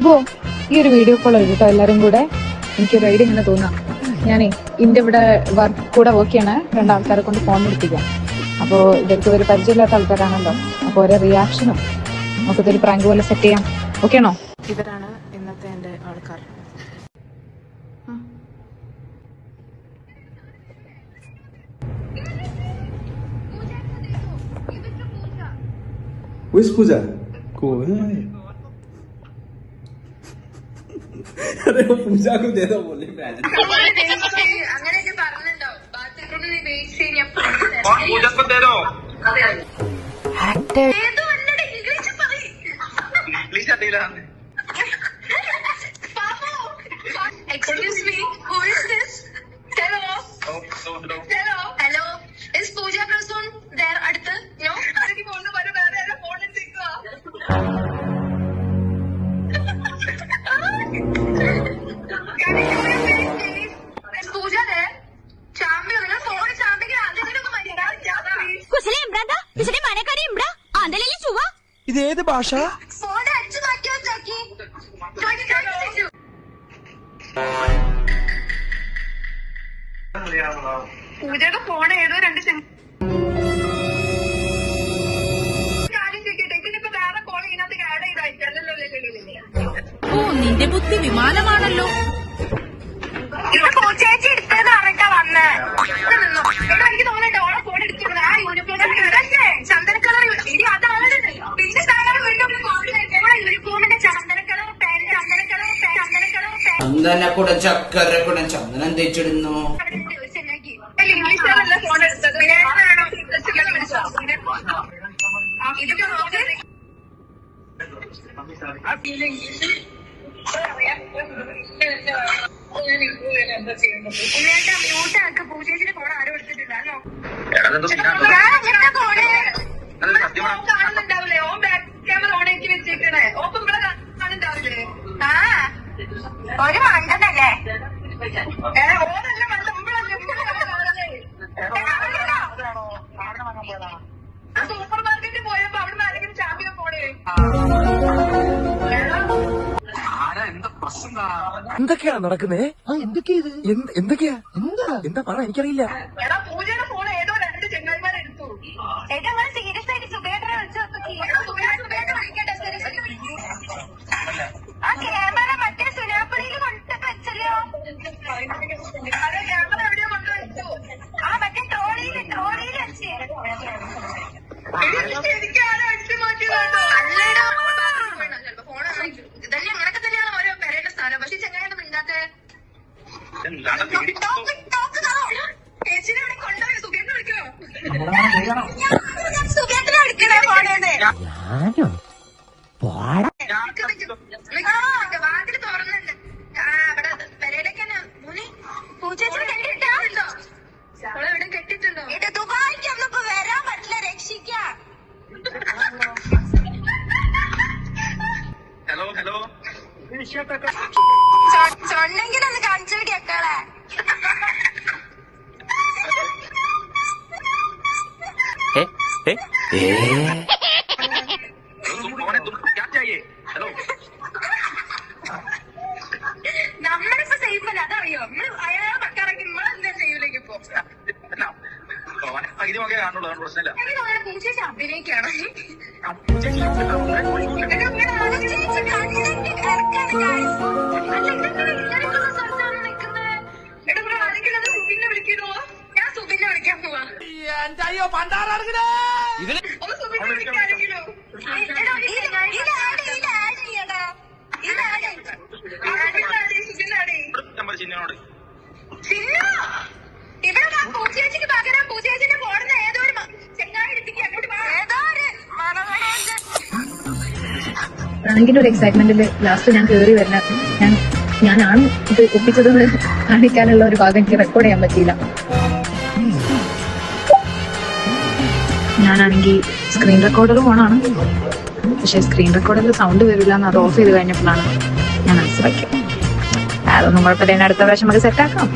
ഷിബു ഈ ഒരു video call കേട്ടോ എല്ലാരും കൂടെ. എനിക്കൊരു ഐഡിയ ഇങ്ങനെ തോന്നാം. ഞാനേ ഇന്റെ ഇവിടെ കൂടെ വർക്ക് ചെയ്യണ രണ്ടാൾക്കാരെ കൊണ്ട് ഫോൺ എടുപ്പിക്കാം. അപ്പോ ഇവർക്ക് ഒരു പരിചയമില്ലാത്ത ആൾക്കാരാണല്ലോ. അപ്പൊ ഓരോ റിയാക്ഷനും നമുക്കിതൊരു പ്രാങ്ക് പോലെ സെറ്റ് ചെയ്യാം. ഓക്കെ ആണോ? ഇവരാണ് ഇന്നത്തെ എന്റെ ആൾക്കാർ. Which पूजा? कौन है? अरे वो पूजा को दे दो बोले मैं അങ്ങനെയൊക്കെ പറഞ്ഞിട്ടുണ്ടാവും. ബാത്റൂമിൽ നീ വെയിറ്റ് ചെയ്യാൻ पूजा को दे दो ഏതോ എന്നോട് ഇംഗ്ലീഷ് പറയും. इंग्लिश അറിയില്ല. Excuse me, who is this? Hello. Hello. Hello. Is Pooja Prasoon there അടുത്ത്? No. എനിക്ക് ഫോണിൽ വരെ വേറെ ആരോ phone എടുത്തിരിക്കുവാ. Can you do me a favor, please? Is Pooja there? ചാമ്പി നിങ്ങൾ ഫോൺ ചാമ്പിക്ക് അതെങ്കിലും മനസ്സിലാവും. കുശലേ ഇമ്രാന്താ കുശലേ മനക്കാരി ഇമ്രാ ആന്തലല്ലേ ചുവ ഇത് ഏത് ഭാഷ? ഫോൺ അടിച്ചു മാറ്റിയോ ചക്കി. പൂജയുടെ ഫോൺ ഏതോ രണ്ട് കാര്യം ചോദിക്കട്ടെ. ഇതിനിപ്പോ വേറെ കോൾ ഇതിനകത്ത് ആഡ് ചെയ്തായിട്ടല്ലോ. ഓ നിന്റെ ബുദ്ധി വിമാനമാണല്ലോ. ഇത് പൂച്ചേച്ചി എടുത്തതെന്ന് പറഞ്ഞിട്ടാ വന്നേ. എനിക്ക് തോന്നുന്നുണ്ട് ഓളെ ഫോൺ എടുത്തിരുന്നത് ആ യൂണിഫോം ചന്ദന കളർ. ഇനി അതാണ് പിന്നെ യൂണിഫോമിന്റെ ചന്ദന കളർ പാന്റ് ചന്ദനക്കുടം ചക്കരക്കുടം ചന്ദനം തേച്ചിടുന്നു. ഇംഗ്ലീഷാണല്ലോ ഫോൺ എടുത്തത്. ഇതിപ്പോ നോക്ക് മ്യൂട്ടാക്ക്. പൂജേച്ചിന്റെ ഫോൺ ആരും എടുത്തിട്ടില്ലല്ലോ. കാണുന്നുണ്ടാവില്ലേ? ഓൻ ബാക്ക് ക്യാമറ ഓൺ ആക്കി വെച്ചേക്കണേ. ഓപ്പം ഇവിടെ കാണുന്നുണ്ടാവില്ലേ? ആ ഒരു മണ്ടനല്ലേ? ഓനല്ല മണ്ട. സൂപ്പർ മാർക്കറ്റിൽ പോയപ്പോ അവിടെ ആരെങ്കിലും ചാമ്പ്യൻ ഫോണ് എന്തൊക്കെയാണ് നടക്കുന്നേ? എന്തൊക്കെയാ എന്താ പറ എനിക്കറിയില്ല. എടാ പൂജയുടെ ഫോൺ ഏതോ രണ്ട് ചെങ്ങായിമാരെടുത്തു. ഏട്ടാ നിങ്ങൾ സീരിയസ് ആയിട്ട് സുബേട്ടനെ വെച്ച് സുബേട്ട വിളിക്കട്ടെ. ആ ക്യാമറ മറ്റേ സുനാപ്പണിയിൽ കൊണ്ടു വെച്ചല്ലോ. അതെ ക്യാമറ എവിടെയോ കൊണ്ട് വെച്ചു. ആ മറ്റേ ട്രോളിയിൽ വെച്ച് എനിക്ക് ആരും അടിച്ചു മാറ്റിയതാണോ? അല്ലടാ ഫോൺ ഇതല്ലേ അങ്ങനൊക്കെ തന്നെയാണ് ഓരോ പെരയുടെ സ്ഥാനം. പക്ഷെ ചെങ്ങായിട്ട് മിണ്ടാത്തെ ചേച്ചിനെ ഇവിടെ കൊണ്ടുപോയി സുഖേന്ദ്ര വിളിക്കോ? സുഖേന്ദ്ര വിളിക്കണേ ഫോണേന്ന്. വാതിൽ തുറന്നുണ്ട്. ആ അവിടെ പെരയിലേക്ക് തന്നെ മോനെ പൂച്ചേച്ചിനെ കെട്ടിട്ടുണ്ടോ? എവിടെ കെട്ടിട്ടുണ്ടോ? ദുബായിക്ക് ഒന്നിപ്പോ വരാൻ പറ്റില്ല. രക്ഷിക്കാം. ഹലോ ഹലോ ചൊണ്ണെങ്കിലൊന്ന് കാണിച്ചു പിടിയാക്കളെ. നമ്മളിപ്പോ സേഫ് അല്ല അതറിയോ? നമ്മള് അയാളെ പക്കാറൊക്കെ നമ്മളെന്താ ചെയ്യൂലേക്ക് ഇപ്പൊ ഇതൊക്കെ കാണുള്ളൂ. പ്രശ്നമില്ല. എനിക്ക് തോന്നുന്നു പൂച്ചേച്ചി അഭിനയിക്കാണ്. സുബിനെ വിളിക്കണോ? ഞാൻ സുബിനെ വിളിക്കാൻ പോവാ. ഒന്ന് സുബിനെ വിളിക്കാനെങ്കിലോ? ചിഹ്നോട് ഇവിടെ പൂച്ചേച്ചിക്ക് പകരം പൂച്ചേച്ചിന്റെ ഫോണിൽ ഏതോ ഒരു ചെങ്ങായി എടുത്തിക്ക് അങ്ങോട്ട് ഏതോ ഒരു പ്രാങ്കിന്റെ ഒരു എക്സൈറ്റ്മെന്റില് ലാസ്റ്റ് ഞാൻ കയറി വരുന്ന ഞാനാണ് ഇത് ഒപ്പിച്ചതെന്ന് കാണിക്കാനുള്ള ഒരു ഭാഗം എനിക്ക് റെക്കോർഡ് ചെയ്യാൻ പറ്റിയില്ല. ഞാനാണെങ്കിൽ സ്ക്രീൻ റെക്കോർഡറും ഓണാണ്. പക്ഷെ സ്ക്രീൻ റെക്കോർഡറിൽ സൗണ്ട് വരില്ല എന്ന് അത് ഓഫ് ചെയ്ത് കഴിഞ്ഞപ്പോഴാണ് ഞാൻ മനസ്സിലാക്കിയത്. അതൊന്നും കുഴപ്പമില്ല. അടുത്ത പ്രാവശ്യം നമുക്ക് സെറ്റാക്കാം.